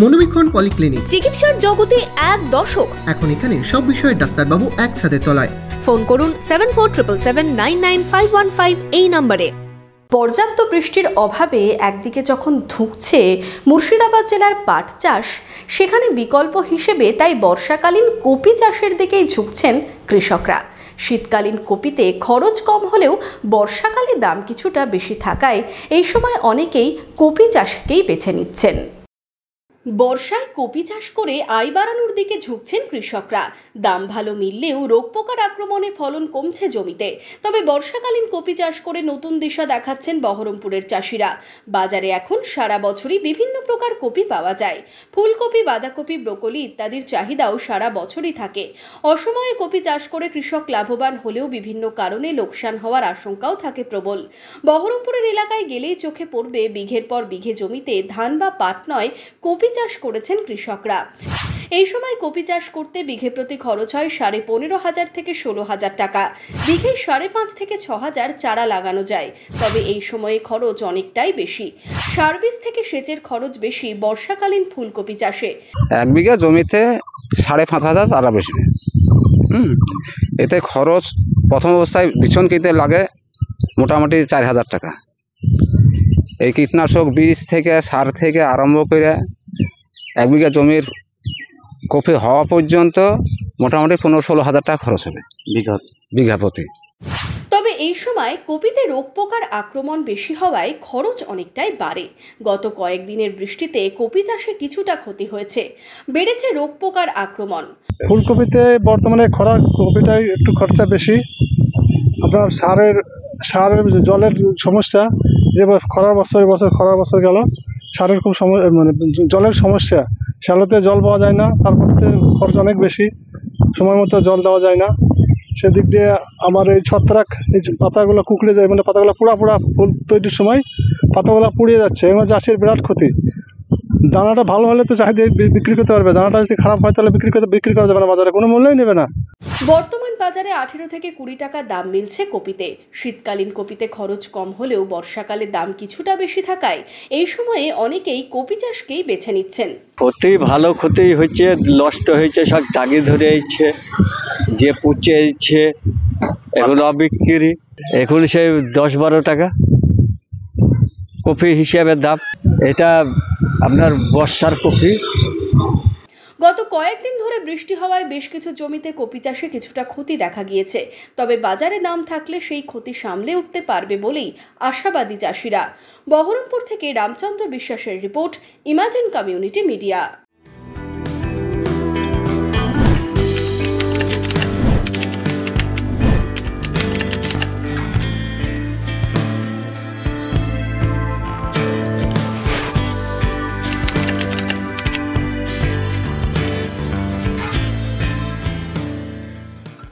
মনোবীক্ষণ polyclinic, চিকিৎসার জগতে এক দশক। এখন এখানে সব বিষয়ে ডাক্তারবাবু একসাথে তলায়। ফোন করুন 7477999515 এই নম্বরে। পর্যাপ্ত বৃষ্টির অভাবে একদিকে যখন ধুঁকছে মুর্শিদাবাদ জেলার পাট চাষ, সেখানে বিকল্প হিসেবে তাই বর্ষাকালীন কপি চাষের দিকেই ঝুঁকছেন কৃষকরা। শীতকালীন কপিতে খরচ কম হলেও বর্ষাকালে দাম কিছুটা বেশি থাকায় এই সময় অনেকেই কপি চাষকেই বেছে নিচ্ছেন। বর্ষায় কপি চাষ করে আয় বাড়ানোর দিকে ঝুঁকছেন কৃষকরা। দাম ভালো মিললেও রোগ পোকার আক্রমণে ফলন কমছে জমিতে। তবে বর্ষাকালীন কপি চাষ করে নতুন দিশা দেখাচ্ছেন বহরমপুরের চাষিরা। বাজারে এখন সারা বছরই বিভিন্ন প্রকার কপি পাওয়া যায়। ফুলকপি, বাঁধাকপি, ব্রোকলি ইত্যাদির চাহিদাও সারা বছরই থাকে। অসময়ে কপি চাষ করে কৃষক লাভবান হলেও বিভিন্ন কারণে লোকসান হওয়ার আশঙ্কাও থাকে প্রবল। বহরমপুরের এলাকায় গেলেই চোখে পড়বে বিঘের পর বিঘে জমিতে ধান বা পাট নয়, কপি চাষ করেছেন কৃষকরা। এই সময় কপি চাষ করতে বিঘে প্রতি খরচ হয় 15,500 থেকে 16,000 টাকা। বিঘে 5.5 থেকে 6,000 চারা লাগানো যায়। তবে এই সময়ে খরচ অনেকটাই বেশি। সার বীজ থেকে সেচের খরচ বেশি বর্ষাকালীন ফুলকপি চাষে। এক বিঘা জমিতে 5,500 চারা বেশি। এতে খরচ প্রথম অবস্থায় বিছন কিনতে লাগে মোটামুটি 4,000 টাকা। এই কীটনাশক বীজ থেকে সার থেকে আরম্ভ করে এক বিঘা জমির কপি হওয়া পর্যন্ত মোটামুটি 15-16,000 টাকা খরচ হবে বিঘা প্রতি। তবে এই সময় কপিতে রোগ পোকার আক্রমণ বেশি হওয়ায় খরচ অনেকটাই বাড়ে। গত কয়েকদিনের বৃষ্টিতে কপি চাষে কিছুটা ক্ষতি হয়েছে, বেড়েছে রোগ পোকার আক্রমণ। ফুলকপিতে বর্তমানে খরার কপিটাই একটু খরচা বেশি। আপনার সারের জলের সমস্যা, যে খরার বছর গেল, সারের খুব মানে জলের সমস্যা। শ্যালোতে জল পাওয়া যায় না, তারপর খরচ অনেক বেশি, সময় মতো জল দেওয়া যায় না। সেদিক দিয়ে আমার এই ছত্রাক, এই পাতাগুলো কুকড়ে যায়, মানে পাতাগুলো পোড়া ফুল তৈরির সময় পাতাগুলো পুড়িয়ে যাচ্ছে। এগুলো চাষের বিরাট ক্ষতি। দানাটা ভালো হলে তো চাহিদা বিক্রি করতে পারবে, দানাটা যদি খারাপ হয় তাহলে বিক্রি করা যাবে না, বাজারে কোনো মূল্যই নেবে না। বর্তমান বাজারে 18 থেকে 20 টাকা দাম মিলছে কপিতে। শীতকালীন কপিতে খরচ কম হলেও বর্ষাকালে দাম কিছুটা বেশি থাকায় এই সময়ে অনেকেই কপি চাষকেই বেছে নিচ্ছেন। ক্ষতি ভালো ক্ষতি হচ্ছে, নষ্ট হয়েছে, সব দাগি ধরে যাচ্ছে, যে পুচে যাচ্ছে, এখন অবিক্রি। এখন সেই 10-12 টাকা কপি হিসেবে দাম। এটা আপনার বর্ষার কপি। গত কয়েকদিন ধরে বৃষ্টি হওয়ায় বেশ কিছু জমিতে কপি চাষে কিছুটা ক্ষতি দেখা গিয়েছে। তবে বাজারে দাম থাকলে সেই ক্ষতি সামলে উঠতে পারবে বলেই আশাবাদী চাষিরা। বহরমপুর থেকে রামচন্দ্র বিশ্বাসের রিপোর্ট, ইমাজিন কমিউনিটি মিডিয়া।